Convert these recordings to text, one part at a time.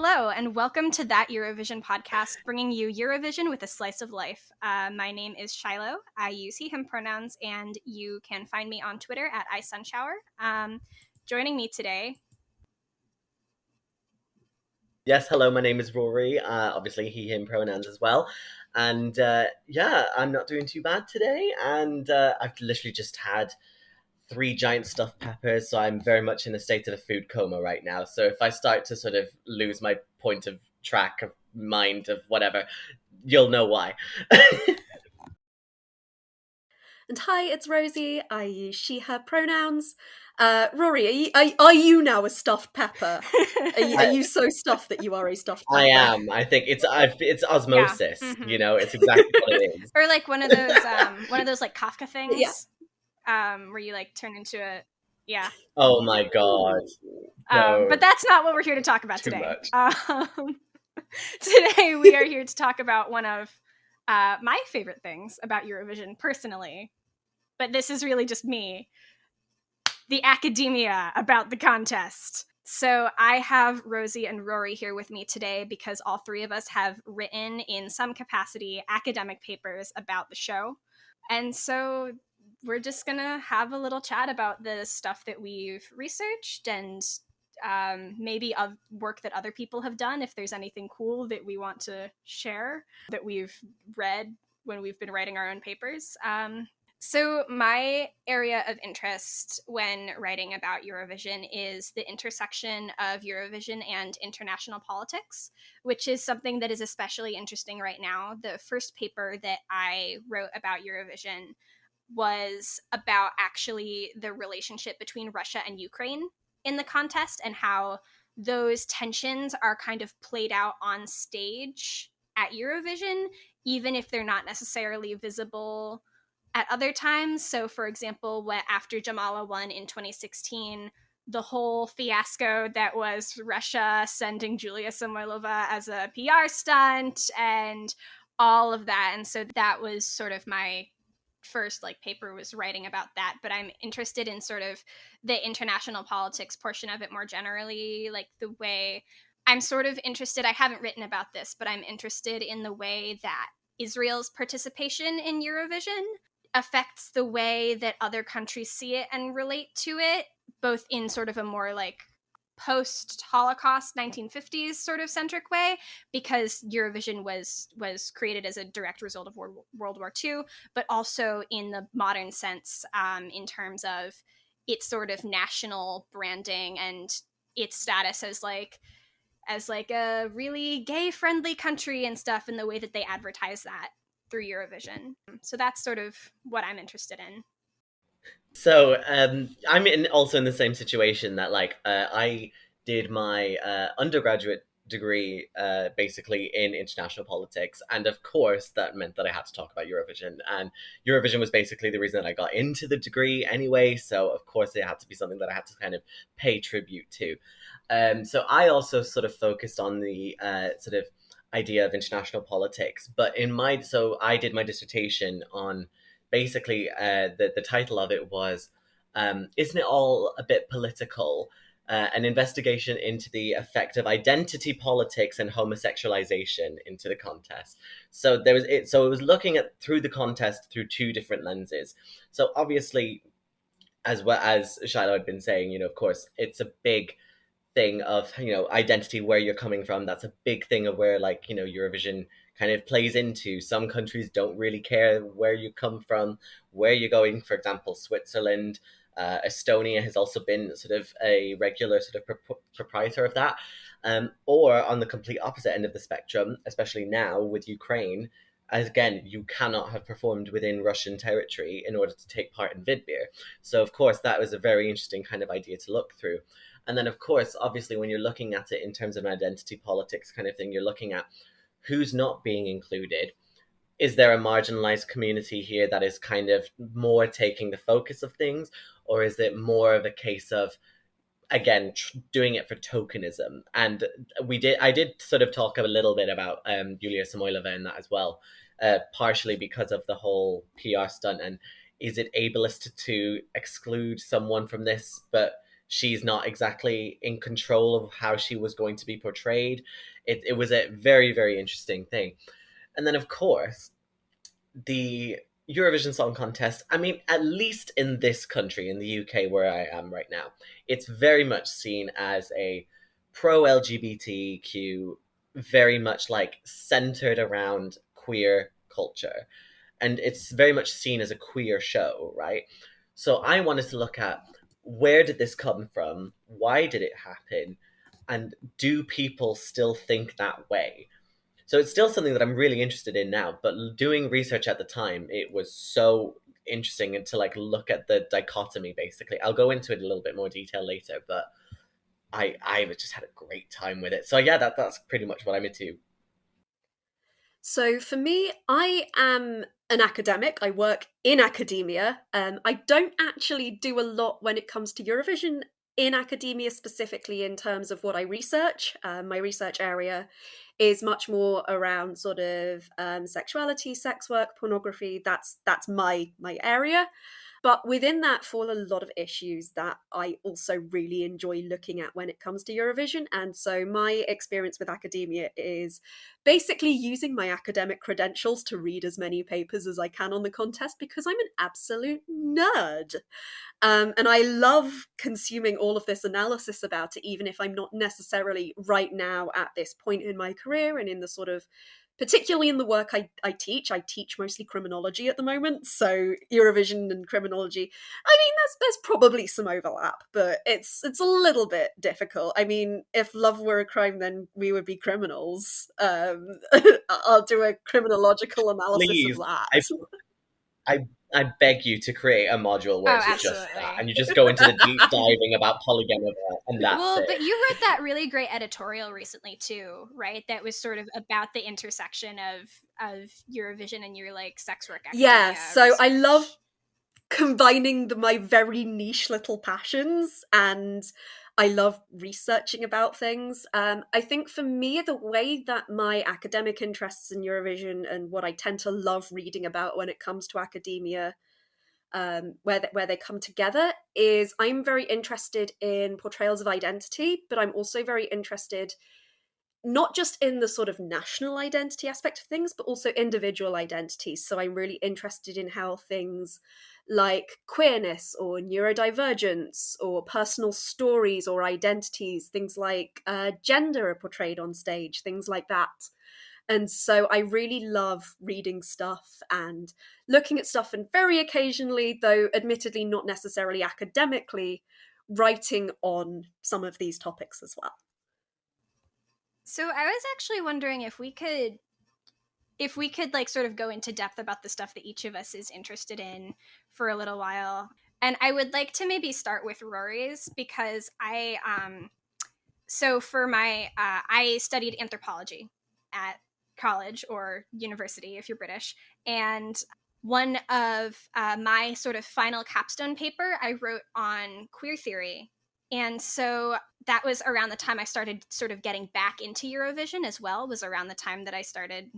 Hello, and welcome to That Eurovision podcast, bringing you Eurovision with a slice of life. My name is Shiloh. I use he, him pronouns, and you can find me on Twitter at iSunshower. Joining me today. Yes, hello, my name is Rory. Obviously, he, him pronouns as well. And I'm not doing too bad today. And I've literally just had 3 giant stuffed peppers, so I'm very much in a state of a food coma right now. So if I start to sort of lose my point of track of mind of whatever, you'll know why. And hi, it's Rosie. I use she, her pronouns. Rory, are you now a stuffed pepper? Are you so stuffed that you are a stuffed pepper? I am. I think it's osmosis. Yeah. Mm-hmm. You know, it's exactly what it is. Or like one of those like Kafka things. Yeah. Where you like turn into a yeah. Oh my god. No. But that's not what we're here to talk about today. Much. Today we are here to talk about one of my favorite things about Eurovision personally, but this is really just me, the academia about the contest. So I have Rosie and Rory here with me today because all three of us have written in some capacity academic papers about the show. And so we're just gonna have a little chat about the stuff that we've researched and maybe of work that other people have done, if there's anything cool that we want to share that we've read when we've been writing our own papers. So my area of interest when writing about Eurovision is the intersection of Eurovision and international politics, which is something that is especially interesting right now. The first paper that I wrote about Eurovision was about actually the relationship between Russia and Ukraine in the contest and how those tensions are kind of played out on stage at Eurovision, even if they're not necessarily visible at other times. So, for example, after Jamala won in 2016, the whole fiasco that was Russia sending Julia Samoylova as a PR stunt and all of that. And so that was sort of my first paper was writing about that, but I'm interested in sort of the international politics portion of it more generally, like the way I'm sort of interested, I haven't written about this, but I'm interested in the way that Israel's participation in Eurovision affects the way that other countries see it and relate to it, both in sort of a more post-Holocaust 1950s sort of centric way, because Eurovision was created as a direct result of World War II, but also in the modern sense, in terms of its sort of national branding and its status as a really gay-friendly country and stuff, in the way that they advertise that through Eurovision. So that's sort of what I'm interested in. So I'm also in the same situation that I did my undergraduate degree basically in international politics, and of course that meant that I had to talk about Eurovision, and Eurovision was basically the reason that I got into the degree anyway, so of course it had to be something that I had to kind of pay tribute to. So I also sort of focused on the sort of idea of international politics, but so I did my dissertation on basically the title of it was Isn't It All a Bit Political? An investigation into the effect of identity politics and homosexualization into the contest. So it was looking at through the contest through 2 different lenses. So obviously, as well as Shiloh had been saying, of course, it's a big thing of identity, where you're coming from. That's a big thing of where Eurovision kind of plays into. Some countries don't really care where you come from, where you're going. For example, Switzerland, Estonia has also been sort of a regular sort of proprietor of that. Or on the complete opposite end of the spectrum, especially now with Ukraine, as again, you cannot have performed within Russian territory in order to take part in Vidbir. So of course that was a very interesting kind of idea to look through. And then, of course, obviously, when you're looking at it in terms of an identity politics kind of thing, you're looking at who's not being included. Is there a marginalized community here that is kind of more taking the focus of things? Or is it more of a case of, again, doing it for tokenism? And I did sort of talk a little bit about Yulia Samoylova in that as well, partially because of the whole PR stunt. And is it ableist to exclude someone from this? But she's not exactly in control of how she was going to be portrayed. It was a very, very interesting thing. And then, of course, the Eurovision Song Contest, I mean, at least in this country, in the UK where I am right now, it's very much seen as a pro LGBTQ, very much like centered around queer culture. And it's very much seen as a queer show, right? So I wanted to look at, where did this come from? Why did it happen? And do people still think that way? So it's still something that I'm really interested in now, but doing research at the time, it was so interesting, and to like look at the dichotomy basically. I'll go into it in a little bit more detail later, but I just had a great time with it. So yeah, that's pretty much what I'm into. So for me, I am an academic. I work in academia. I don't actually do a lot when it comes to Eurovision in academia, specifically in terms of what I research. My research area is much more around sort of sexuality, sex work, pornography. That's my area. But within that fall a lot of issues that I also really enjoy looking at when it comes to Eurovision. And so my experience with academia is basically using my academic credentials to read as many papers as I can on the contest, because I'm an absolute nerd. And I love consuming all of this analysis about it, even if I'm not necessarily right now at this point in my career and in the sort of, particularly in the work I teach. I teach mostly criminology at the moment, so Eurovision and criminology, I mean, there's probably some overlap, but it's a little bit difficult. I mean, if love were a crime, then we would be criminals. I'll do a criminological analysis of Please, that. I I beg you to create a module where Oh, it's just absolutely. that, and you just go into the deep diving about polygamy, and that's Well, it. but you wrote that really great editorial recently too, right? That was sort of about the intersection of Eurovision and your like sex work Yeah, academia so research. I love combining my very niche little passions, and I love researching about things. I think for me, the way that my academic interests in Eurovision and what I tend to love reading about when it comes to academia, where they come together, is I'm very interested in portrayals of identity, but I'm also very interested not just in the sort of national identity aspect of things, but also individual identities. So I'm really interested in how things like queerness or neurodivergence or personal stories or identities, things like gender are portrayed on stage, things like that. And so I really love reading stuff and looking at stuff, and very occasionally, though admittedly not necessarily academically, writing on some of these topics as well. So I was actually wondering if we could like sort of go into depth about the stuff that each of us is interested in for a little while. And I would like to maybe start with Rory's, because so for my I studied anthropology at college or university if you're British, and one of my sort of final capstone paper I wrote on queer theory. And so that was around the time I started sort of getting back into Eurovision as well, was around the time that I started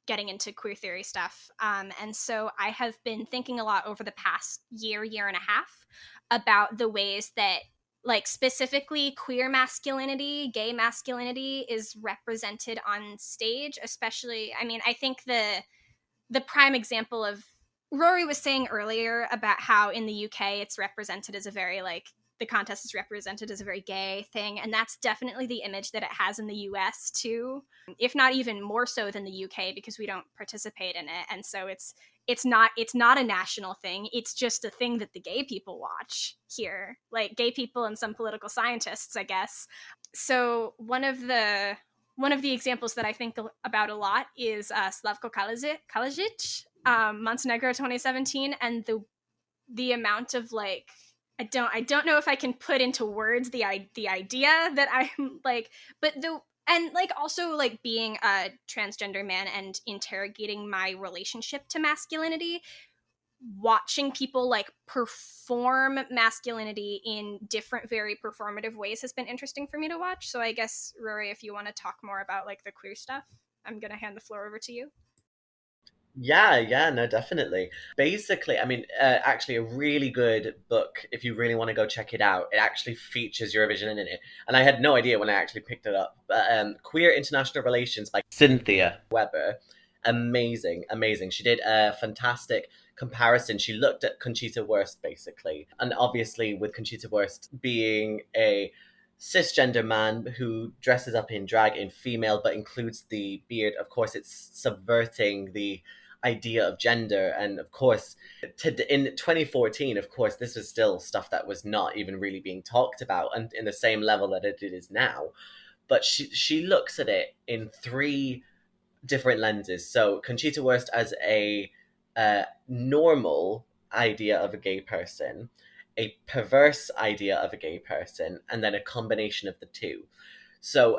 getting into queer theory stuff. And so I have been thinking a lot over the past year and a half about the ways that like specifically queer masculinity, gay masculinity is represented on stage, especially, I mean, I think the prime example of, Rory was saying earlier about how in the UK it's represented as a very like, the contest is represented as a very gay thing, and that's definitely the image that it has in the US too, if not even more so than the UK, because we don't participate in it. And so it's not a national thing, it's just a thing that the gay people watch here, like gay people and some political scientists, I guess. So one of the examples that I think about a lot is Slavko Kalajic, Montenegro 2017, and the amount of like, I don't know if I can put into words the idea that I'm like, but the, and like also like being a transgender man and interrogating my relationship to masculinity, watching people like perform masculinity in different very performative ways has been interesting for me to watch. So I guess, Rory, if you want to talk more about like the queer stuff, I'm gonna hand the floor over to you. Yeah, no, definitely. Basically, I mean, actually, a really good book, if you really want to go check it out, it actually features Eurovision in it. And I had no idea when I actually picked it up. But Queer International Relations by Cynthia Weber. Amazing, amazing. She did a fantastic comparison. She looked at Conchita Wurst, basically. And obviously, with Conchita Wurst being a cisgender man who dresses up in drag in female but includes the beard, of course, it's subverting the idea of gender. And of course, in 2014, of course, this was still stuff that was not even really being talked about, and in the same level that it is now. But she looks at it in three different lenses. So Conchita Wurst as a normal idea of a gay person, a perverse idea of a gay person, and then a combination of the two. So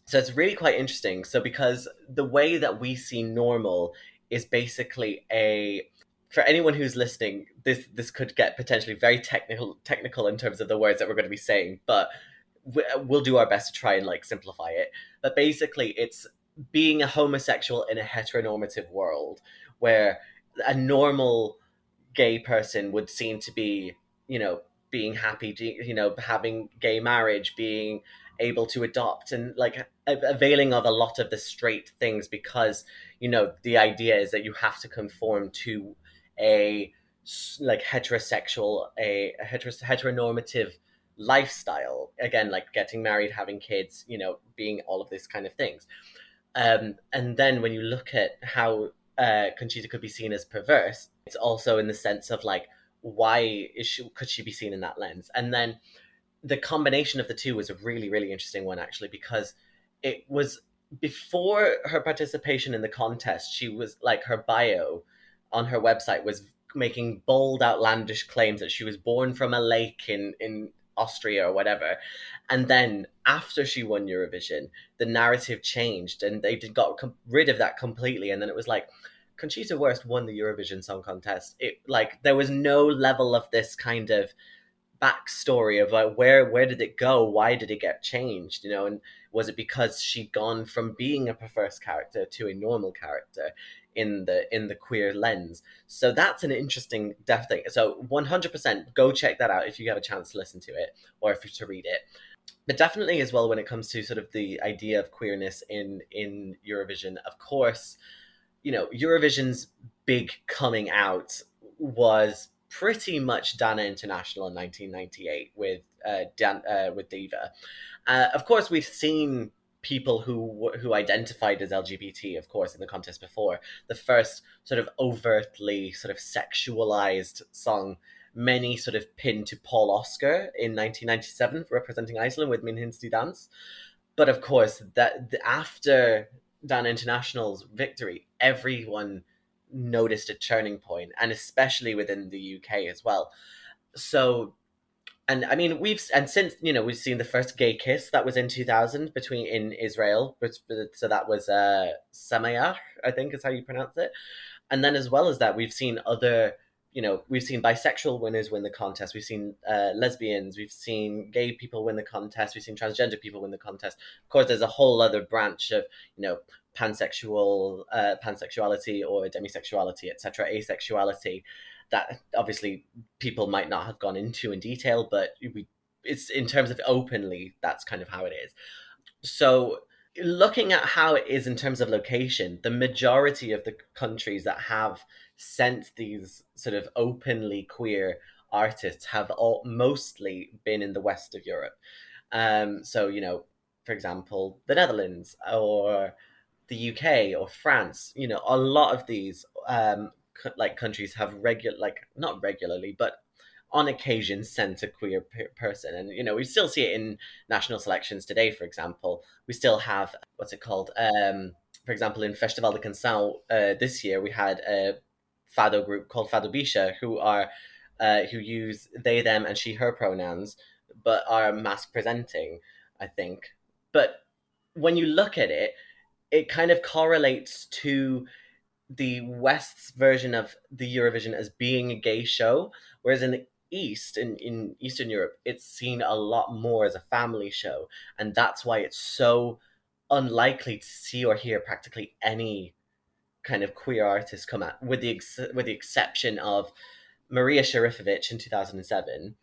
so it's really quite interesting. So because the way that we see normal is basically a, for anyone who's listening, this could get potentially very technical in terms of the words that we're going to be saying, but we'll do our best to try and like simplify it. But basically, it's being a homosexual in a heteronormative world where a normal gay person would seem to be, you know, being happy, you know, having gay marriage, being able to adopt, and like availing of a lot of the straight things, because, you know, the idea is that you have to conform to a like heterosexual, a heteronormative lifestyle, again, like getting married, having kids, you know, being all of this kind of things. And then when you look at how Conchita could be seen as perverse, it's also in the sense of like, why could she be seen in that lens? And then the combination of the two was a really, really interesting one, actually, because it was before her participation in the contest. She was like, her bio on her website was making bold, outlandish claims that she was born from a lake in Austria or whatever. And then after she won Eurovision, the narrative changed and they got rid of that completely. And then it was like, Conchita Wurst won the Eurovision Song Contest. It like there was no level of this kind of backstory of like, where did it go, why did it get changed, you know, and was it because she'd gone from being a perverse character to a normal character in the queer lens. So that's an interesting depth thing. So 100% go check that out if you have a chance to listen to it or if you to read it. But definitely as well, when it comes to sort of the idea of queerness in Eurovision, of course, you know, Eurovision's big coming out was pretty much Dana International in 1998 with Diva. Of course, we've seen people who identified as LGBT, of course, in the contest before. The first sort of overtly sort of sexualized song, many sort of pinned to Paul Oscar in 1997, representing Iceland with Min Hinsti Dance. But of course, that after Dan International's victory, everyone noticed a turning point, and especially within the UK as well. So, and I mean, since, you know, we've seen the first gay kiss that was in 2000 between in Israel, so that was Samayach, I think is how you pronounce it. And then as well as that, we've seen other, you know, we've seen bisexual winners win the contest, we've seen lesbians, we've seen gay people win the contest, we've seen transgender people win the contest. Of course, there's a whole other branch of, you know, pansexuality or demisexuality, etc., asexuality, that obviously people might not have gone into in detail, but it's in terms of openly, that's kind of how it is. So looking at how it is in terms of location, the majority of the countries that have sent these sort of openly queer artists have all mostly been in the west of Europe. So, you know, for example, the Netherlands or the UK or France, you know, a lot of these like countries have like not regularly, but on occasion sent a queer person. And, you know, we still see it in national selections today. For example, we still have, what's it called, for example, in Festival de Canção this year we had a fado group called Fado Bisha, who use they, them, and she, her pronouns, but are mask presenting, I think. But when you look at it, it kind of correlates to the West's version of the Eurovision as being a gay show, whereas in the East, in Eastern Europe, it's seen a lot more as a family show, and that's why it's so unlikely to see or hear practically any kind of queer artists come out, with the exception of Maria Sharifovic in 2007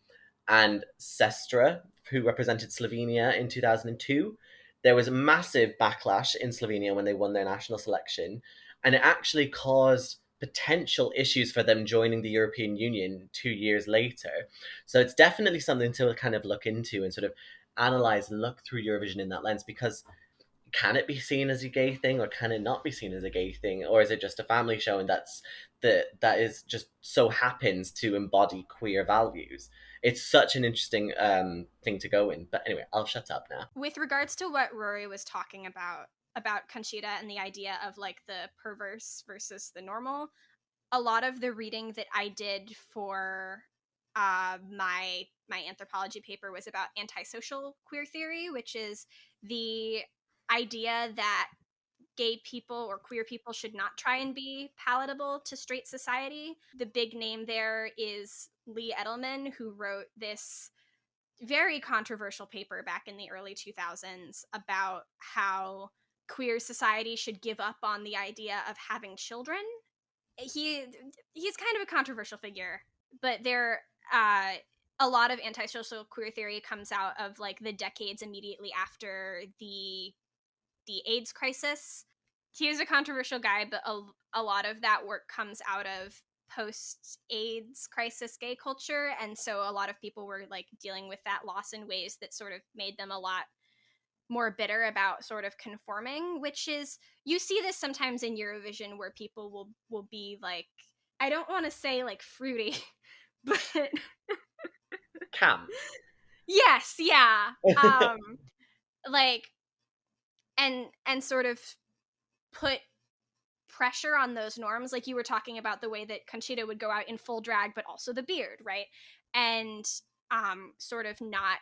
and Sestra, who represented Slovenia in 2002. There was a massive backlash in Slovenia when they won their national selection, and it actually caused potential issues for them joining the European Union 2 years later. So it's definitely something to kind of look into and sort of analyze and look through Eurovision in that lens, because can it be seen as a gay thing, or can it not be seen as a gay thing, or is it just a family show and that is just so happens to embody queer values? It's such an interesting thing to go in. But anyway, I'll shut up now. With regards to what Rory was talking about Conchita and the idea of like the perverse versus the normal, a lot of the reading that I did for my anthropology paper was about antisocial queer theory, which is the idea that gay people or queer people should not try and be palatable to straight society. The big name there is Lee Edelman, who wrote this very controversial paper back in the early 2000s about how queer society should give up on the idea of having children. He's kind of a controversial figure, but a lot of antisocial queer theory comes out of like the decades immediately after the AIDS crisis. He was a controversial guy, but a lot of that work comes out of post-AIDS crisis gay culture, and so a lot of people were like dealing with that loss in ways that sort of made them a lot more bitter about sort of conforming, which is, you see this sometimes in Eurovision where people will be like, I don't want to say like fruity, but Cam. yes, yeah. Like and sort of put pressure on those norms, like you were talking about the way that Conchita would go out in full drag but also the beard, right? And sort of not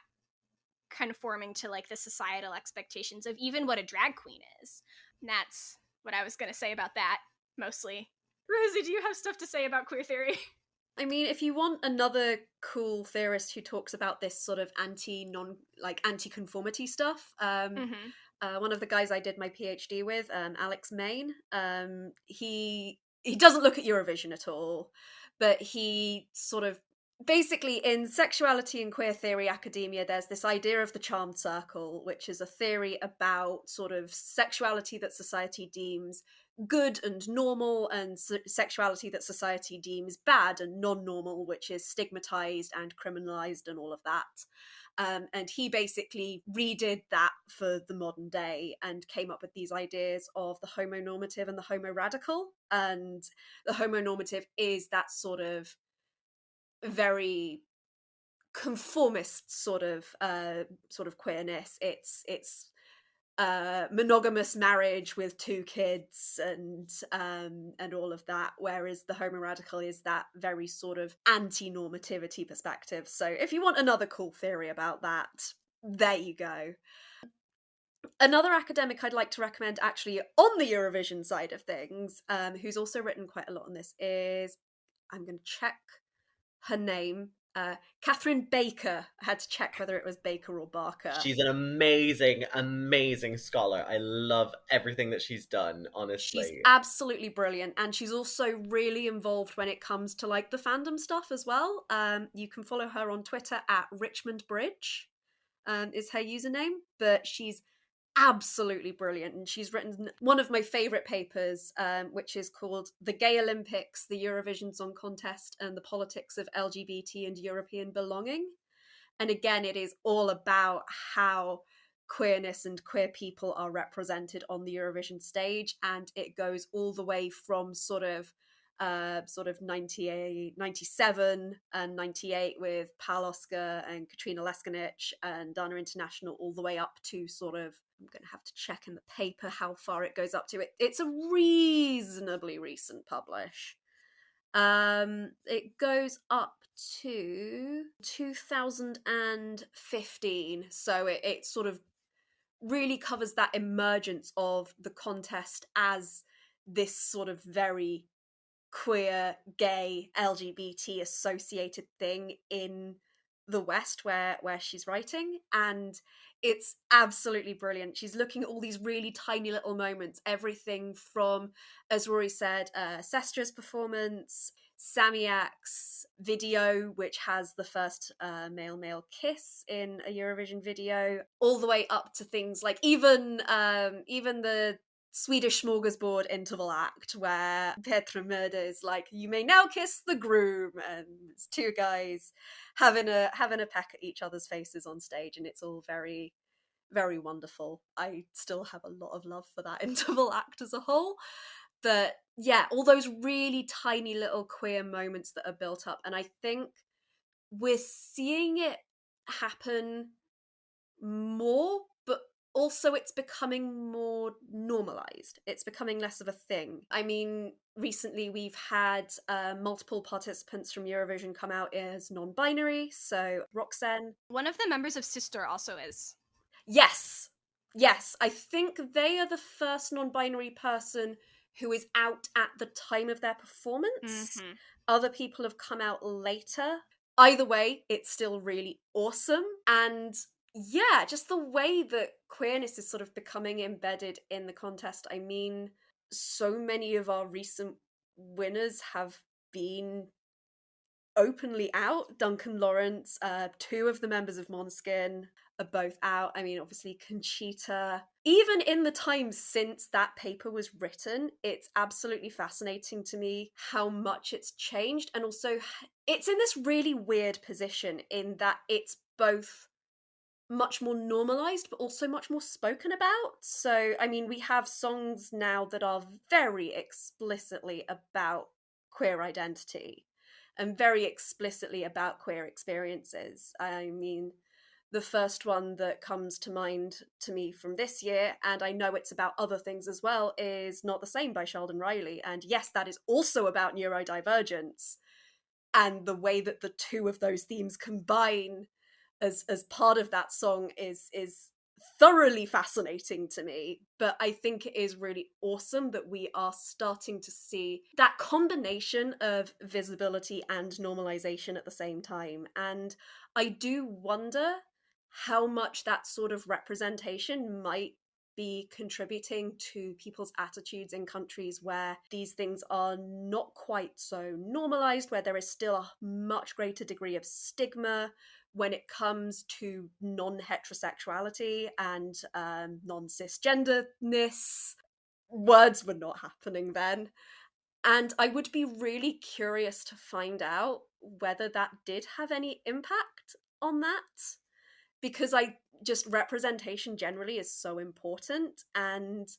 conforming to like the societal expectations of even what a drag queen is. And that's what I was going to say about that mostly. Rosie, do you have stuff to say about queer theory? I mean, if you want another cool theorist who talks about this sort of anti-conformity stuff, one of the guys I did my PhD with, Alex Main, he doesn't look at Eurovision at all, but he sort of basically, in sexuality and queer theory academia, there's this idea of the charmed circle, which is a theory about sort of sexuality that society deems good and normal, and sexuality that society deems bad and non-normal, which is stigmatized and criminalized and all of that. And he basically redid that for the modern day and came up with these ideas of the homonormative and the homo-radical. And the homonormative is that sort of very conformist sort of queerness. It's monogamous marriage with 2 kids and all of that, whereas the homo radical is that very sort of anti-normativity perspective. So if you want another cool theory about that, there you go. Another academic I'd like to recommend, actually on the Eurovision side of things, who's also written quite a lot on this, is, I'm going to check her name, Catherine Baker. I had to check whether it was Baker or Barker. She's an amazing, amazing scholar. I love everything that she's done, honestly. She's absolutely brilliant, and she's also really involved when it comes to like the fandom stuff as well. You can follow her on Twitter at Richmond Bridge, is her username, but she's absolutely brilliant, and she's written one of my favourite papers, which is called The Gay Olympics, the Eurovision Song Contest and the Politics of LGBT and European Belonging. And again, it is all about how queerness and queer people are represented on the Eurovision stage, and it goes all the way from sort of 98, 97 and 98 with Pal Oscar and Katrina Leskanich and Dana International, all the way up to sort of, I'm going to have to check in the paper how far it goes up to. It's a reasonably recent publish. It goes up to 2015, so it sort of really covers that emergence of the contest as this sort of very queer, gay, LGBT associated thing in the West where she's writing, and it's absolutely brilliant. She's looking at all these really tiny little moments, everything from, as Rory said, Sestra's performance, Samiak's video, which has the first male kiss in a Eurovision video, all the way up to things like even the Swedish smorgasbord interval act where Petra Merde is like, "You may now kiss the groom," and it's two guys having a peck at each other's faces on stage, and it's all very, very wonderful. I still have a lot of love for that interval act as a whole. But yeah, all those really tiny little queer moments that are built up, and I think we're seeing it happen more, but also it's becoming more normalized. It's becoming less of a thing. I mean, recently we've had multiple participants from Eurovision come out as non-binary, so Roxanne. One of the members of Sister also is. Yes, I think they are the first non-binary person who is out at the time of their performance. Mm-hmm. Other people have come out later. Either way, it's still really awesome. And yeah, just the way that queerness is sort of becoming embedded in the contest. I mean, so many of our recent winners have been openly out. Duncan Lawrence, two of the members of Måneskin are both out. I mean, obviously Conchita. Even in the time since that paper was written, it's absolutely fascinating to me how much it's changed. And also, it's in this really weird position in that it's both much more normalized but also much more spoken about. So I mean, we have songs now that are very explicitly about queer identity and very explicitly about queer experiences. I mean, the first one that comes to mind to me from this year, and I know it's about other things as well, is Not the Same by Sheldon Riley. And yes, that is also about neurodivergence, and the way that the two of those themes combine as part of that song is thoroughly fascinating to me. But I think it is really awesome that we are starting to see that combination of visibility and normalization at the same time. And I do wonder how much that sort of representation might be contributing to people's attitudes in countries where these things are not quite so normalized, where there is still a much greater degree of stigma when it comes to non-heterosexuality and non-cisgenderness. Words were not happening then. And I would be really curious to find out whether that did have any impact on that, because representation generally is so important. And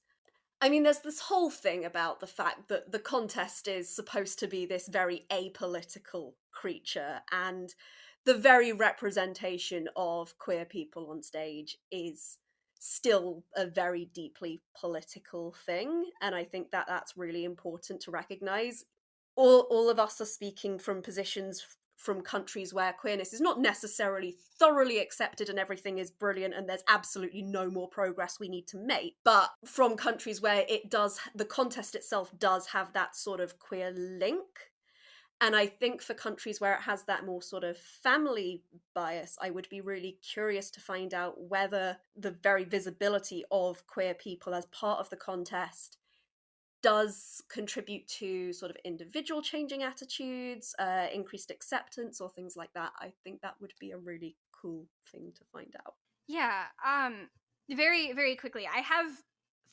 I mean, there's this whole thing about the fact that the contest is supposed to be this very apolitical creature, and the very representation of queer people on stage is still a very deeply political thing. And I think that that's really important to recognize. All of us are speaking from positions from countries where queerness is not necessarily thoroughly accepted and everything is brilliant and there's absolutely no more progress we need to make, but from countries where the contest itself does have that sort of queer link. And I think for countries where it has that more sort of family bias, I would be really curious to find out whether the very visibility of queer people as part of the contest does contribute to sort of individual changing attitudes, increased acceptance, or things like that. I think that would be a really cool thing to find out. Yeah. Very, very quickly, I have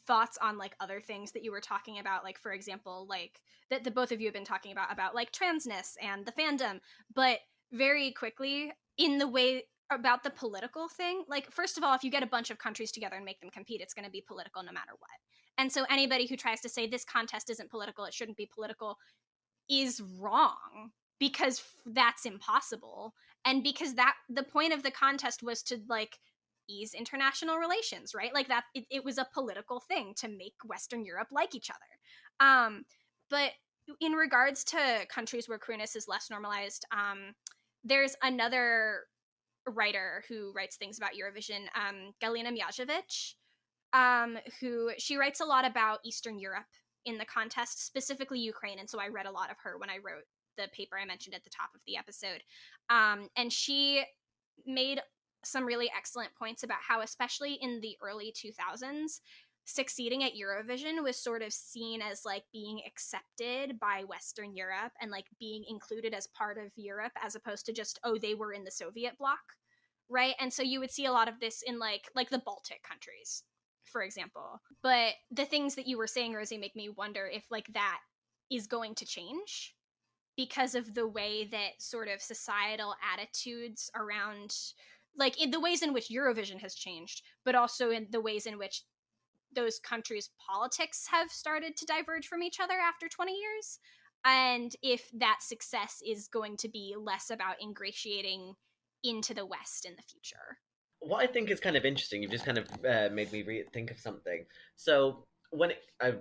thoughts on like other things that you were talking about, like for example, like that the both of you have been talking about like transness and the fandom. But very quickly, in the way about the political thing, like first of all, if you get a bunch of countries together and make them compete, it's going to be political no matter what. And so anybody who tries to say this contest isn't political, it shouldn't be political, is wrong, because that's impossible. And because that the point of the contest was to like ease international relations, right? Like that it was a political thing to make Western Europe like each other. But in regards to countries where queerness is less normalized, there's another writer who writes things about Eurovision, Galina Mjažević, who she writes a lot about Eastern Europe in the contest, specifically Ukraine. And so I read a lot of her when I wrote the paper I mentioned at the top of the episode. And she made some really excellent points about how, especially in the early 2000s, succeeding at Eurovision was sort of seen as like being accepted by Western Europe and like being included as part of Europe, as opposed to just, oh, they were in the Soviet bloc, right? And so you would see a lot of this in like the Baltic countries, for example. But the things that you were saying, Rosie, make me wonder if like that is going to change because of the way that sort of societal attitudes around, like, in the ways in which Eurovision has changed, but also in the ways in which those countries' politics have started to diverge from each other after 20 years. And if that success is going to be less about ingratiating into the West in the future. What I think is kind of interesting, you've just kind of made me think of something. So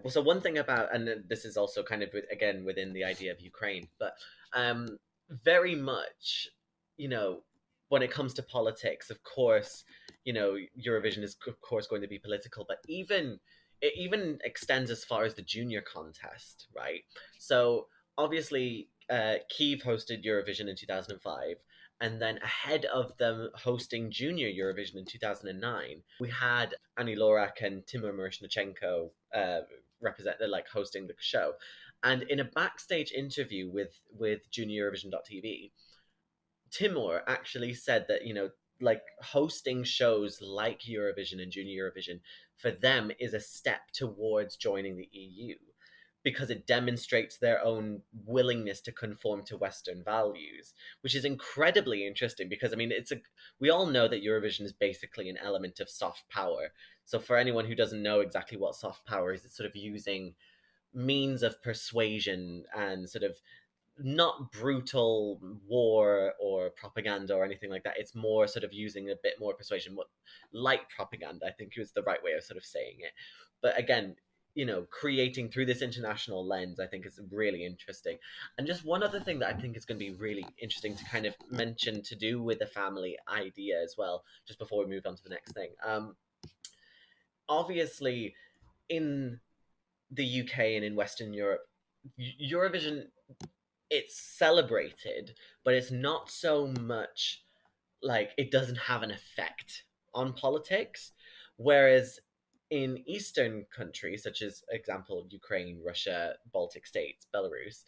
so one thing about, and this is also kind of again within the idea of Ukraine, but um, very much, you know, when it comes to politics, of course, you know, Eurovision is of course going to be political, but it even extends as far as the junior contest, right? So obviously, Kyiv hosted Eurovision in 2005, and then ahead of them hosting Junior Eurovision in 2009, we had Annie Lorak and Timur Miroshnichenko like hosting the show. And in a backstage interview with Junior Eurovision.tv, Timur actually said that, you know, like hosting shows like Eurovision and Junior Eurovision for them is a step towards joining the EU, because it demonstrates their own willingness to conform to Western values, which is incredibly interesting because, I mean, we all know that Eurovision is basically an element of soft power. So for anyone who doesn't know exactly what soft power is, it's sort of using means of persuasion and sort of not brutal war or propaganda or anything like that. It's more sort of using a bit more persuasion, what light propaganda, I think was the right way of sort of saying it. But again, you know, creating through this international lens, I think is really interesting. And just one other thing that I think is going to be really interesting to kind of mention to do with the family idea as well, just before we move on to the next thing. Obviously, in the UK and in Western Europe, Eurovision, it's celebrated, but it's not so much like it doesn't have an effect on politics. Whereas in Eastern countries, such as example Ukraine, Russia, Baltic states, Belarus,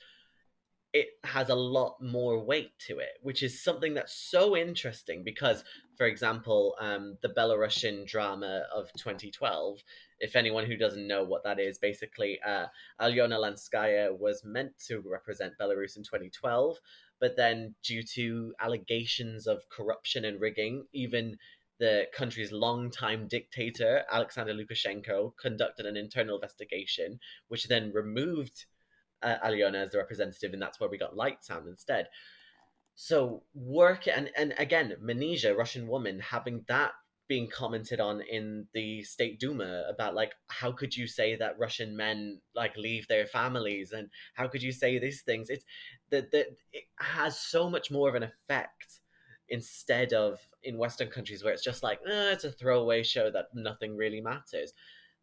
it has a lot more weight to it, which is something that's so interesting because, for example, the Belarusian drama of 2012, if anyone who doesn't know what that is, basically, Alyona Lanskaya was meant to represent Belarus in 2012, but then due to allegations of corruption and rigging, even the country's longtime dictator, Alexander Lukashenko, conducted an internal investigation, which then removed Alyona as the representative, and that's where we got Light Sound instead. So and again, Manisha, Russian woman, having that being commented on in the State Duma about like how could you say that Russian men like leave their families and how could you say these things? It's that it has so much more of an effect instead of in Western countries where it's just like it's a throwaway show that nothing really matters.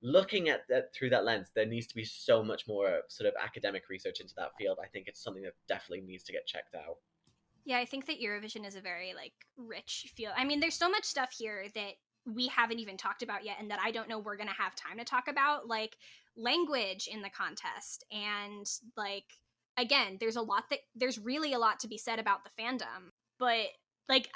Looking at that through that lens, there needs to be so much more sort of academic research into that field. I think it's something that definitely needs to get checked out. Yeah, I think that Eurovision is a very like rich field. I mean, there's so much stuff here that we haven't even talked about yet and that I don't know we're going to have time to talk about, like language in the contest, and like again, there's really a lot to be said about the fandom. But like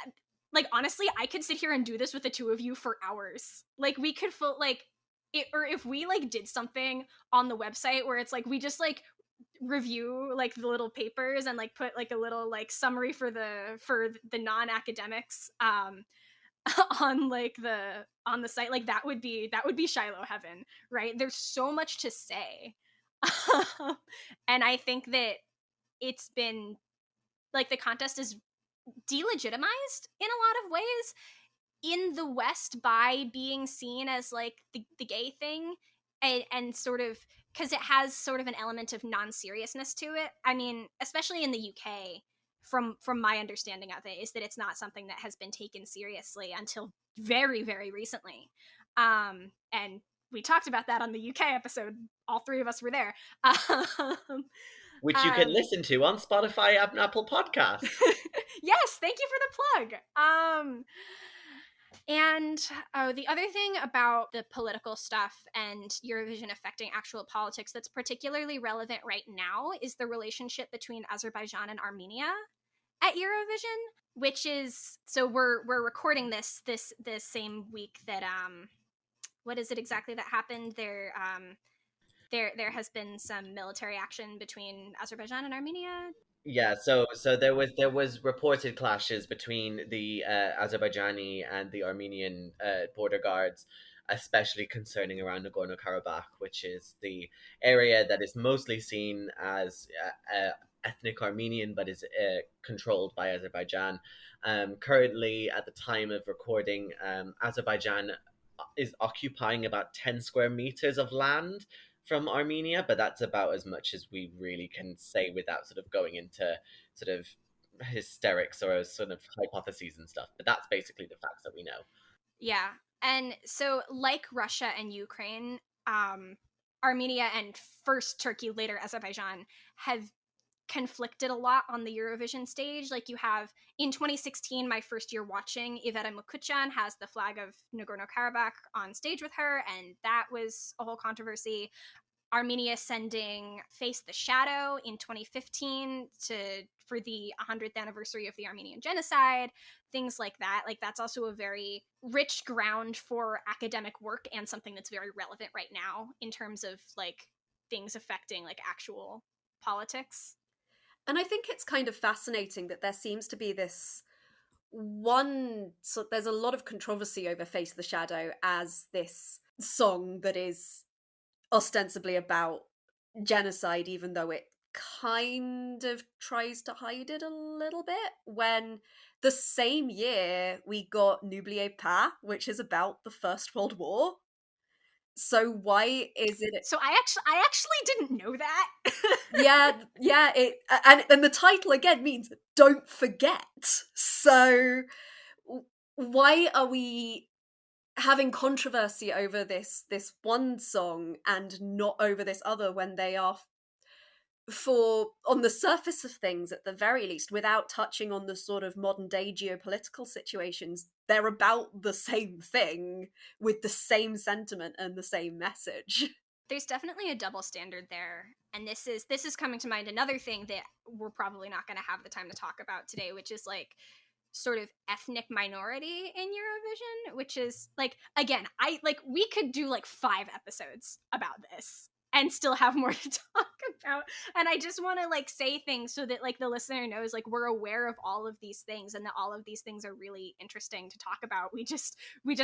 honestly, I could sit here and do this with the two of you for hours. Like we could full like it, or if we like did something on the website where it's like we just like review like the little papers and like put like a little like summary for the non-academics on like on the site, like that would be Shiloh heaven, right? There's so much to say. And I think that it's been like the contest is delegitimized in a lot of ways in the West by being seen as like the gay thing, and sort of because it has sort of an element of non-seriousness to it. I mean, especially in the UK, from my understanding of it, is that it's not something that has been taken seriously until very, very recently. And we talked about that on the UK episode. All three of us were there. which you can listen to on Spotify and Apple Podcasts. Yes, thank you for the plug. And the other thing about the political stuff and Eurovision affecting actual politics that's particularly relevant right now is the relationship between Azerbaijan and Armenia at Eurovision, which is, so we're recording this same week that what is it exactly that happened there? There has been some military action between Azerbaijan and Armenia. Yeah, so there was reported clashes between the Azerbaijani and the Armenian border guards, especially concerning around Nagorno-Karabakh, which is the area that is mostly seen as ethnic Armenian, but is controlled by Azerbaijan. Currently, at the time of recording, Azerbaijan is occupying about 10 square meters of land from Armenia, but that's about as much as we really can say without sort of going into sort of hysterics or sort of hypotheses and stuff. But that's basically the facts that we know. Yeah. And so, like Russia and Ukraine, Armenia and first Turkey, later Azerbaijan, have conflicted a lot on the Eurovision stage. Like, you have, in 2016, my first year watching, Iveta Mukuchan has the flag of Nagorno-Karabakh on stage with her, and that was a whole controversy. Armenia sending Face the Shadow in 2015 for the 100th anniversary of the Armenian genocide, things like that. Like, that's also a very rich ground for academic work and something that's very relevant right now in terms of like things affecting like actual politics. And I think it's kind of fascinating that there seems to be this one, so there's a lot of controversy over Face the Shadow as this song that is ostensibly about genocide, even though it kind of tries to hide it a little bit, when the same year we got N'oubliez pas, which is about the First World War. So why is it? So I actually didn't know that. yeah. It and the title again means "don't forget." So why are we having controversy over this one song and not over this other, when they are, for on the surface of things at the very least, without touching on the sort of modern day geopolitical situations, they're about the same thing with the same sentiment and the same message? There's definitely a double standard there, and this is coming to mind another thing that we're probably not going to have the time to talk about today, which is like sort of ethnic minority in Eurovision, which is like, again, I like, we could do like 5 episodes about this and still have more to talk about. And I just want to like say things so that like the listener knows like we're aware of all of these things and that all of these things are really interesting to talk about. We just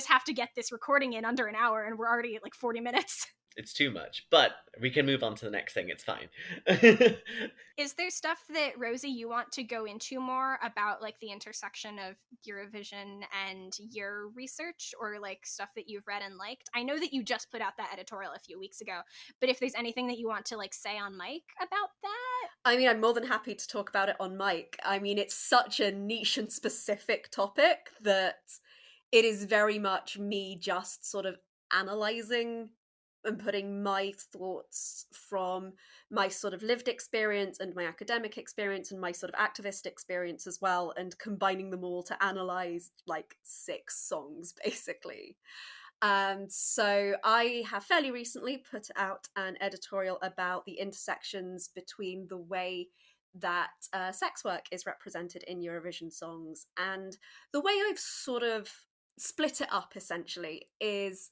have to get this recording in under an hour, and we're already at like 40 minutes. It's too much, but we can move on to the next thing. It's fine. Is there stuff that, Rosie, you want to go into more about like the intersection of Eurovision and your research, or like stuff that you've read and liked? I know that you just put out that editorial a few weeks ago, but if there's anything that you want to like say on mic about that? I mean, I'm more than happy to talk about it on mic. I mean, it's such a niche and specific topic that it is very much me just sort of analysing and putting my thoughts from my sort of lived experience and my academic experience and my sort of activist experience as well, and combining them all to analyse like 6 songs, basically. And so I have fairly recently put out an editorial about the intersections between the way that sex work is represented in Eurovision songs. And the way I've sort of split it up, essentially, is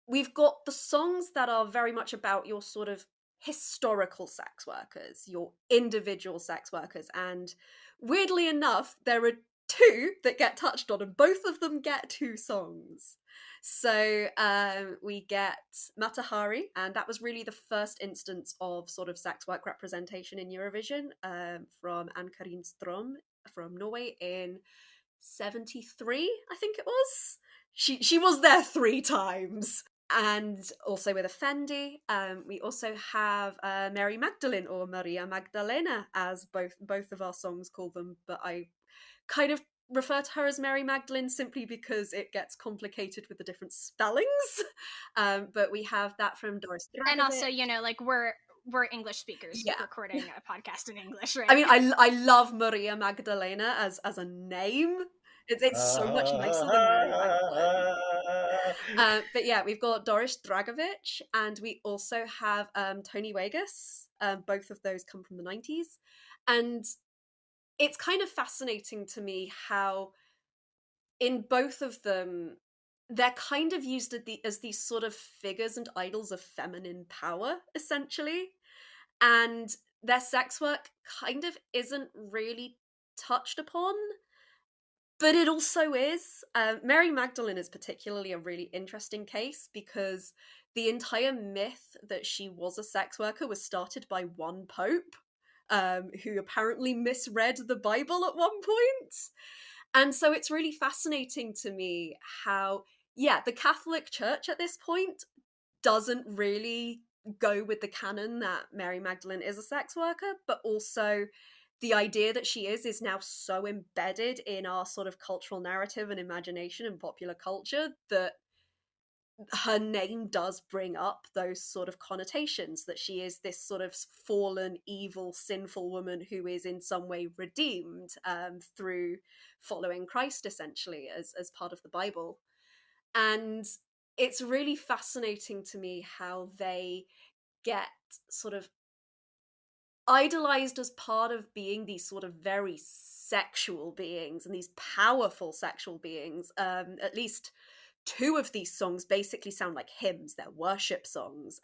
we've got the songs that are very much about your sort of historical sex workers, your individual sex workers. And weirdly enough, there are 2 that get touched on, and both of them get 2 songs. So we get Matahari, and that was really the first instance of sort of sex work representation in Eurovision, from Ann-Karin Strom from Norway in 73, I think it was. She was there 3 times. And also with Effendi, we also have Mary Magdalene, or Maria Magdalena, as both of our songs call them, but I kind of refer to her as Mary Magdalene simply because it gets complicated with the different spellings. But we have that from Doris Dragovic. And also, you know, like we're we're English speakers Yeah. recording a podcast in English, right? I mean, I love Maria Magdalena as a name. It's so much nicer than Mary Magdalene. But yeah, we've got Doris Dragovic, and we also have Tony Vegas. Both of those come from the 90s. And it's kind of fascinating to me how in both of them, they're kind of used as these sort of figures and idols of feminine power, essentially. And their sex work kind of isn't really touched upon, but it also is. Mary Magdalene is particularly a really interesting case because the entire myth that she was a sex worker was started by one pope, who apparently misread the Bible at one point. And so it's really fascinating to me how, yeah, the Catholic Church at this point doesn't really go with the canon that Mary Magdalene is a sex worker, but also the idea that she is now so embedded in our sort of cultural narrative and imagination and popular culture that her name does bring up those sort of connotations, that she is this sort of fallen, evil, sinful woman who is in some way redeemed through following Christ, essentially, as part of the Bible. And it's really fascinating to me how they get sort of idolized as part of being these sort of very sexual beings and these powerful sexual beings. At least two of these songs basically sound like hymns. They're worship songs.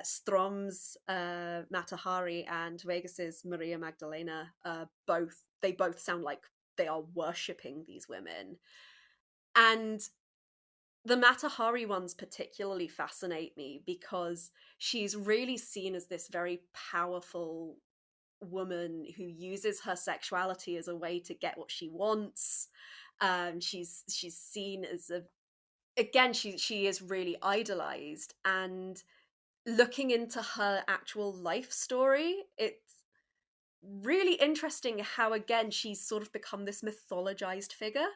Strom's Matahari and Vegas's Maria Magdalena both sound like they are worshipping these women. And the Matahari ones particularly fascinate me because she's really seen as this very powerful woman who uses her sexuality as a way to get what she wants. She's seen as she is really idolized, and looking into her actual life story, it's really interesting how again she's sort of become this mythologized figure.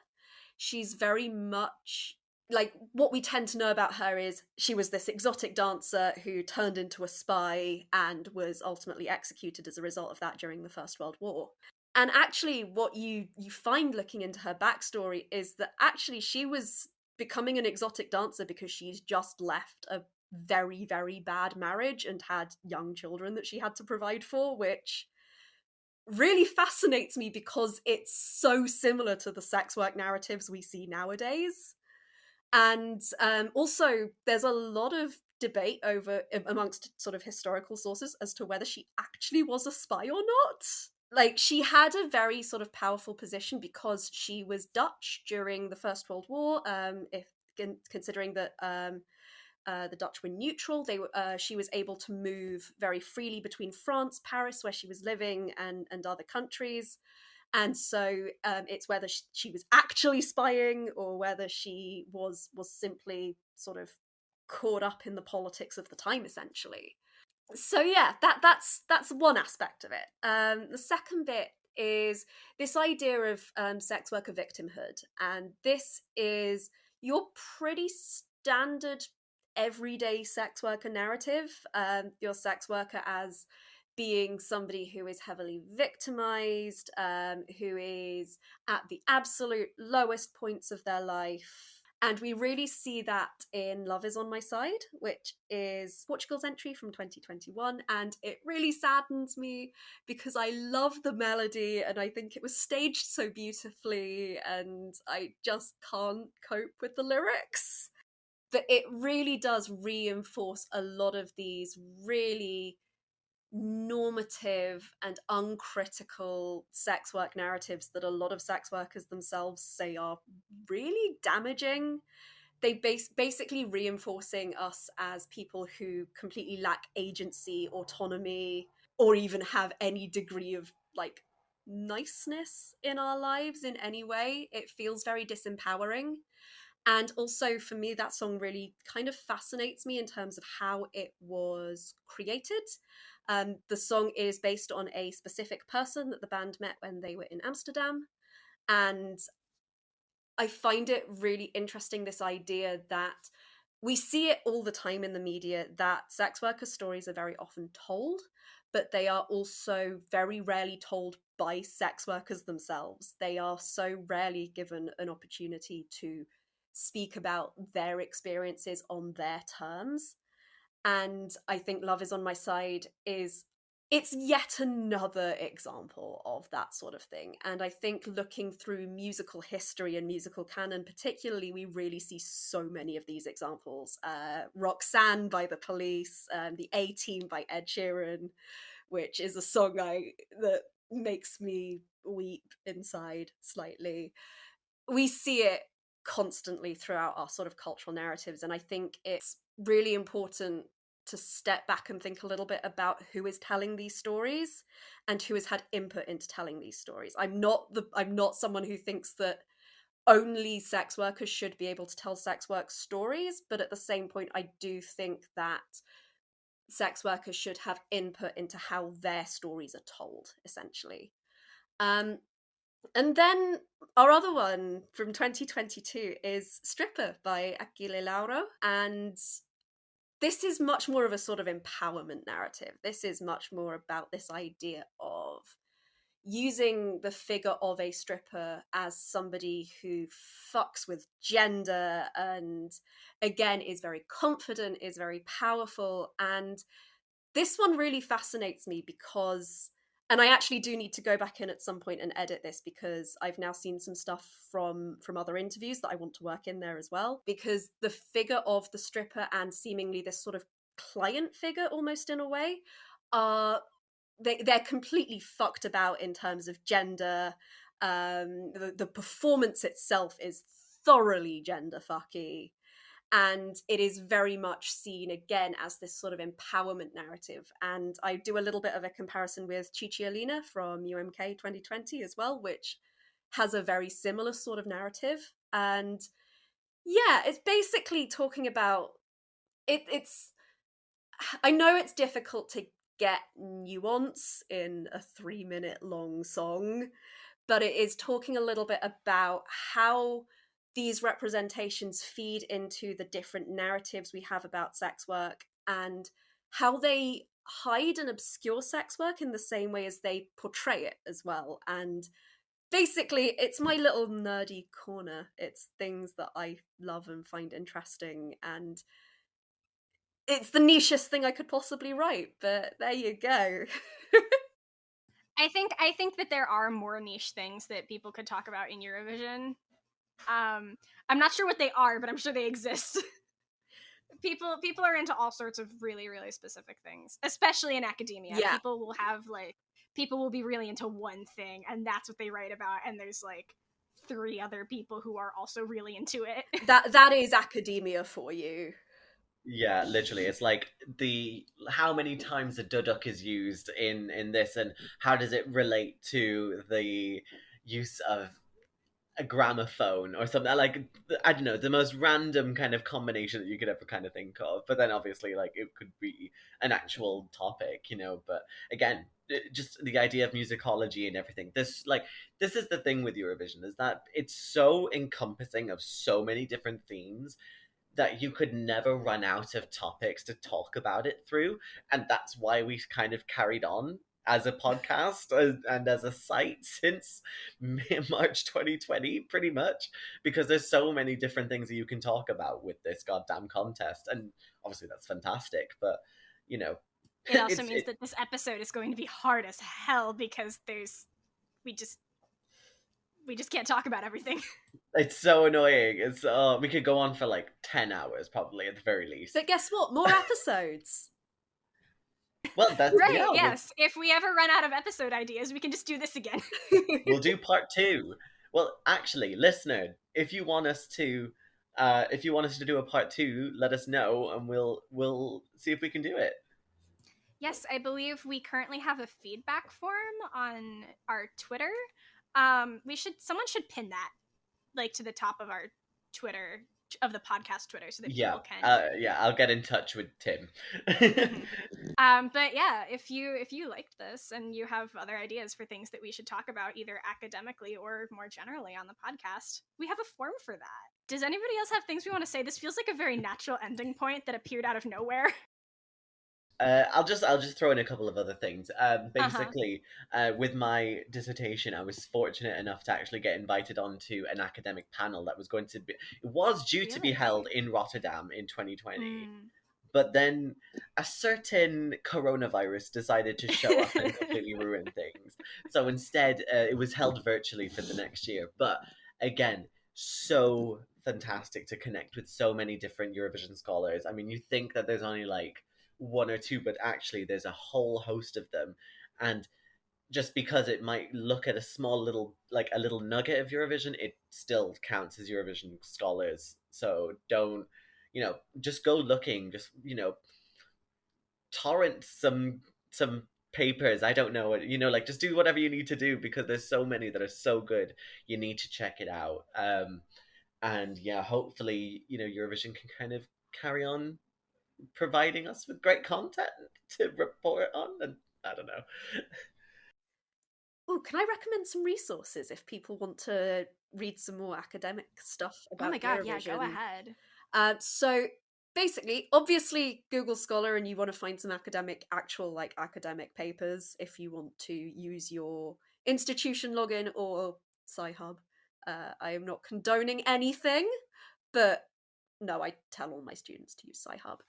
She's very much like, what we tend to know about her is she was this exotic dancer who turned into a spy and was ultimately executed as a result of that during the First World War. And actually what you find looking into her backstory is that actually she was becoming an exotic dancer because she's just left a very, very bad marriage and had young children that she had to provide for, which really fascinates me because it's so similar to the sex work narratives we see nowadays. And also, there's a lot of debate amongst sort of historical sources as to whether she actually was a spy or not. Like, she had a very sort of powerful position because she was Dutch during the First World War. Considering that the Dutch were neutral, she was able to move very freely between France, Paris, where she was living, and other countries. And so it's whether she was actually spying or whether she was simply sort of caught up in the politics of the time, essentially. So yeah, that's one aspect of it. The second bit is this idea of sex worker victimhood, and this is your pretty standard everyday sex worker narrative. Your sex worker as being somebody who is heavily victimized, who is at the absolute lowest points of their life. And we really see that in Love Is On My Side, which is Portugal's entry from 2021. And it really saddens me because I love the melody and I think it was staged so beautifully, and I just can't cope with the lyrics. But it really does reinforce a lot of these really normative and uncritical sex work narratives that a lot of sex workers themselves say are really damaging. They basically reinforcing us as people who completely lack agency, autonomy, or even have any degree of like niceness in our lives in any way. It feels very disempowering. And also for me, that song really kind of fascinates me in terms of how it was created. The song is based on a specific person that the band met when they were in Amsterdam. And I find it really interesting, this idea that we see it all the time in the media that sex worker stories are very often told, but they are also very rarely told by sex workers themselves. They are so rarely given an opportunity to speak about their experiences on their terms. And I think Love Is on My Side it's yet another example of that sort of thing. And I think looking through musical history and musical canon particularly, we really see so many of these examples. Roxanne by The Police, the A-Team by Ed Sheeran, which is a song that makes me weep inside slightly. We see it constantly throughout our sort of cultural narratives, and I think it's really important to step back and think a little bit about who is telling these stories and who has had input into telling these stories. I'm not someone who thinks that only sex workers should be able to tell sex work stories, but at the same point I do think that sex workers should have input into how their stories are told, essentially. And then our other one from 2022 is Stripper by Achille Lauro. And this is much more of a sort of empowerment narrative. This is much more about this idea of using the figure of a stripper as somebody who fucks with gender and, again, is very confident, is very powerful. And this one really fascinates me because, and I actually do need to go back in at some point and edit this because I've now seen some stuff from other interviews that I want to work in there as well, because the figure of the stripper and seemingly this sort of client figure almost in a way are they're completely fucked about in terms of gender. The performance itself is thoroughly gender fucky. And it is very much seen again as this sort of empowerment narrative. And I do a little bit of a comparison with Cicciolina from UMK 2020 as well, which has a very similar sort of narrative. And yeah, it's basically talking about it's I know it's difficult to get nuance in a 3-minute long song, but it is talking a little bit about how these representations feed into the different narratives we have about sex work and how they hide and obscure sex work in the same way as they portray it as well. And basically, it's my little nerdy corner. It's things that I love and find interesting, and it's the nichest thing I could possibly write, but there you go. I think that there are more niche things that people could talk about in Eurovision. I'm not sure what they are, but I'm sure they exist. People are into all sorts of really, really specific things, especially in academia. Yeah. People will be really into one thing, and that's what they write about, and there's like 3 other people who are also really into it. That is academia for you. Yeah, literally. It's like how many times a duduk is used in this, and how does it relate to the use of a gramophone or something, like, I don't know, the most random kind of combination that you could ever kind of think of. But then obviously, like, it could be an actual topic, you know. But again, just the idea of musicology and everything. This is the thing with Eurovision, is that it's so encompassing of so many different themes that you could never run out of topics to talk about it through. And that's why we kind of carried on as a podcast and as a site since March 2020, pretty much, because there's so many different things that you can talk about with this goddamn contest. And obviously that's fantastic, but you know, it also means that this episode is going to be hard as hell because we just can't talk about everything. It's so annoying. It's we could go on for like 10 hours probably at the very least. But guess what? More episodes. Well, that's right. yeah, yes. If we ever run out of episode ideas, we can just do this again. We'll do part 2. Well, actually, listener, if you want us to do a part 2, let us know, and we'll see if we can do it. Yes, I believe we currently have a feedback form on our Twitter. Someone should pin that like to the top of our Twitter, of the podcast Twitter, so that people can. I'll get in touch with Tim. But yeah, if you liked this and you have other ideas for things that we should talk about, either academically or more generally on the podcast, we have a form for that. Does anybody else have things we want to say? This feels like a very natural ending point that appeared out of nowhere. I'll just throw in a couple of other things. Basically, with my dissertation, I was fortunate enough to actually get invited onto an academic panel that was going to be. It was due to be Really? held in Rotterdam in 2020, Mm. but then a certain coronavirus decided to show up and completely ruin things. So instead, it was held virtually for the next year. But again, so fantastic to connect with so many different Eurovision scholars. I mean, you think that there's only like one or two, but actually there's a whole host of them. And just because it might look at a small little, like a little nugget of Eurovision, it still counts as Eurovision scholars. So don't, just go looking, just, torrent some papers. I don't know, like just do whatever you need to do because there's so many that are so good. You need to check it out. And yeah, hopefully, Eurovision can kind of carry on providing us with great content to report on. And I don't know. Oh, can I recommend some resources if people want to read some more academic stuff Oh about my god, yeah, Eurovision? go ahead. So basically, obviously, Google Scholar, and you want to find some actual academic papers if you want to use your institution login or Sci-Hub. I am not condoning anything, but no, I tell all my students to use Sci-Hub.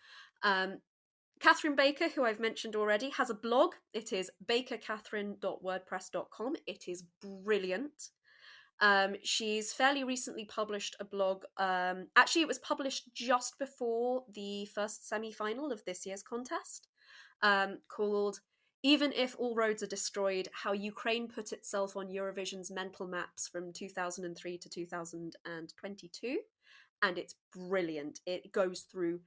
Catherine Baker, who I've mentioned already, has a blog. It is bakercatherine.wordpress.com. It is brilliant. She's fairly recently published a blog. Actually, it was published just before the first semi-final of this year's contest, called "Even If All Roads Are Destroyed: How Ukraine Put Itself on Eurovision's Mental Maps from 2003 to 2022." And it's brilliant. It goes through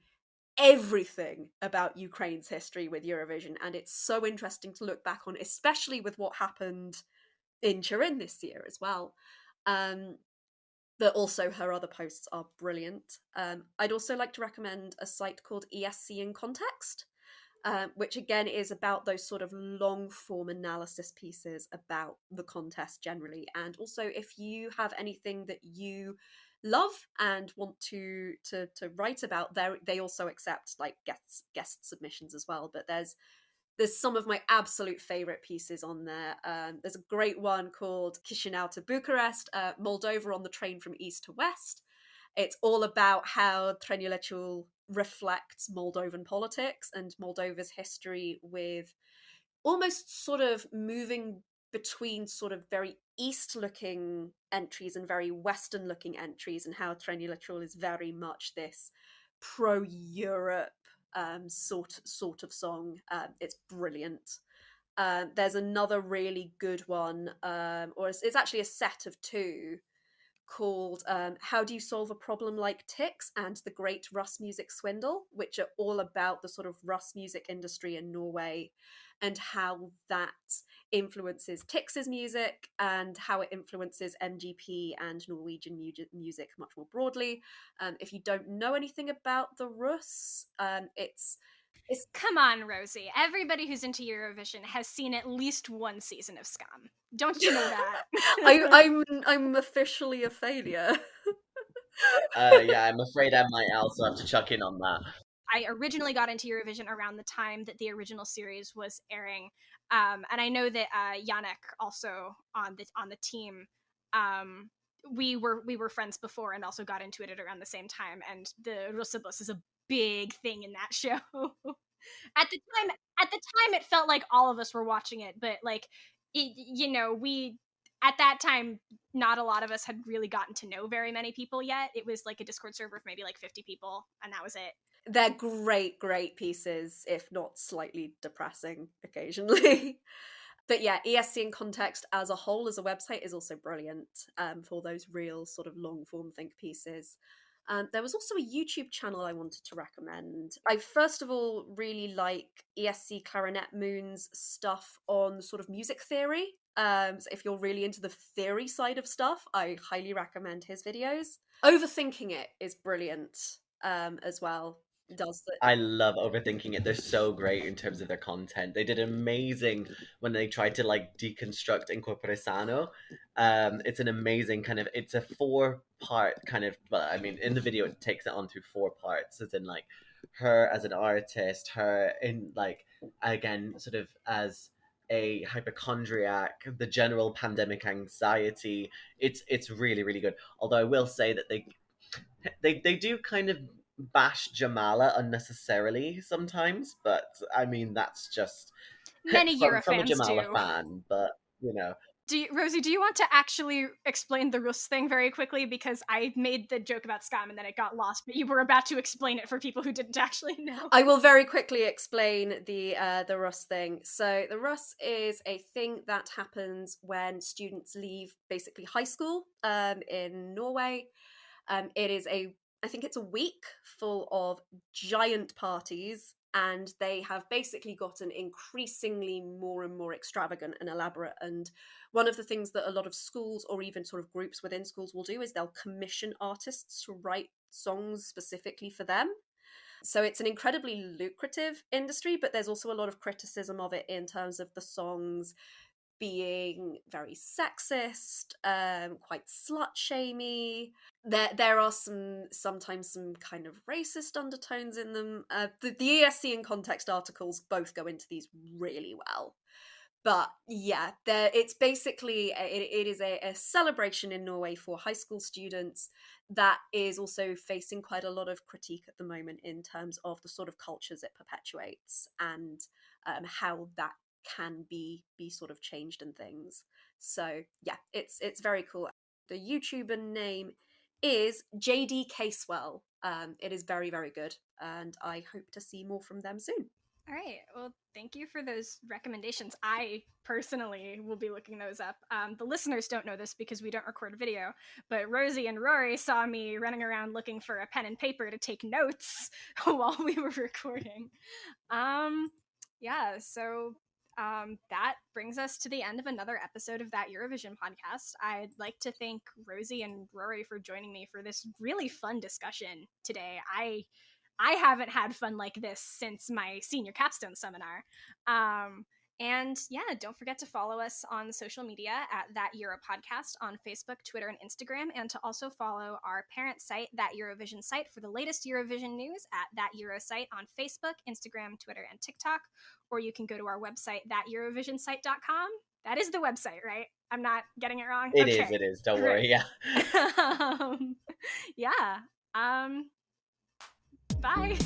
everything about Ukraine's history with Eurovision, and it's so interesting to look back on, especially with what happened in Turin this year as well. But also her other posts are brilliant. I'd also like to recommend a site called ESC in Context, which again is about those sort of long form analysis pieces about the contest generally. And also, if you have anything that you love and want to write about, they also accept like guest submissions as well. But there's some of my absolute favorite pieces on there. There's a great one called Chisinau to Bucharest, Moldova on the train from east to west. It's all about how Trenulețul reflects Moldovan politics and Moldova's history with almost sort of moving between sort of very east-looking entries and very western-looking entries, and how Trenulețul is very much this pro-Europe sort of song. It's brilliant. There's another really good one, or it's actually a set of two, called How Do You Solve a Problem Like Tix and the Great Rus Music Swindle, which are all about the sort of Rus music industry in Norway and how that influences Tix's music and how it influences MGP and Norwegian music much more broadly. If you don't know anything about the Rus, it's Come on, Rosie. Everybody who's into Eurovision has seen at least one season of Scum. Don't you know that? I'm officially a failure. Yeah, I'm afraid I might also have to chuck in on that. I originally got into Eurovision around the time that the original series was airing, and I know that Yannick also on the team. We were friends before and also got into it at around the same time. And the Russabus is a big thing in that show. At the time, it felt like all of us were watching it, but like, we at that time, not a lot of us had really gotten to know very many people yet. It was like a Discord server of maybe like 50 people, and that was it. They're great pieces, if not slightly depressing occasionally. But yeah, ESC in Context as a whole, as a website, is also brilliant for those real sort of long form think pieces. There was also a YouTube channel I wanted to recommend. I first of all really like ESC Clarinet Moon's stuff on sort of music theory. So if you're really into the theory side of stuff, I highly recommend his videos. Overthinking It is brilliant as well. does it. I love overthinking it. They're so great in terms of their content. They did amazing when they tried to like deconstruct Incorpore Sano. It's an amazing kind of. It's a 4-part kind of. Well, I mean, in the video it takes it on through 4 parts. As in like her as an artist, her in like again sort of as a hypochondriac, the general pandemic anxiety. It's really really good. Although I will say that they do kind of bash Jamala unnecessarily sometimes, but I mean that's just Many Euro from a fans Jamala do. fan, but you know. Rosie, do you want to actually explain the Rus thing very quickly? Because I made the joke about Scam and then it got lost, but you were about to explain it for people who didn't actually know. I will very quickly explain the Rus thing. So the Rus is a thing that happens when students leave basically high school in Norway. It is I think it's a week full of giant parties, and they have basically gotten increasingly more and more extravagant and elaborate. And one of the things that a lot of schools or even sort of groups within schools will do is they'll commission artists to write songs specifically for them. So it's an incredibly lucrative industry, but there's also a lot of criticism of it in terms of the songs being very sexist, quite slut shamey. There are sometimes some kind of racist undertones in them. The ESC and Context articles both go into these really well. But yeah, it's basically it is a celebration in Norway for high school students that is also facing quite a lot of critique at the moment in terms of the sort of cultures it perpetuates and how that can be sort of changed and things. So yeah, it's very cool. The YouTuber name is JD Casewell. It is very very good, and I hope to see more from them soon. All right. Well, thank you for those recommendations. I personally will be looking those up. The listeners don't know this because we don't record video, but Rosie and Rory saw me running around looking for a pen and paper to take notes while we were recording. Yeah, so that brings us to the end of another episode of That Eurovision podcast. I'd like to thank Rosie and Rory for joining me for this really fun discussion today. I haven't had fun like this since my senior capstone seminar. And yeah, don't forget to follow us on social media at That Euro Podcast on Facebook, Twitter, and Instagram, and to also follow our parent site, That Eurovision site, for the latest Eurovision news at That Euro site on Facebook, Instagram, Twitter, and TikTok. Or you can go to our website, thateurovisionsite.com. That is the website, right? I'm not getting it wrong? It Okay. is, don't worry, yeah. Yeah. Bye.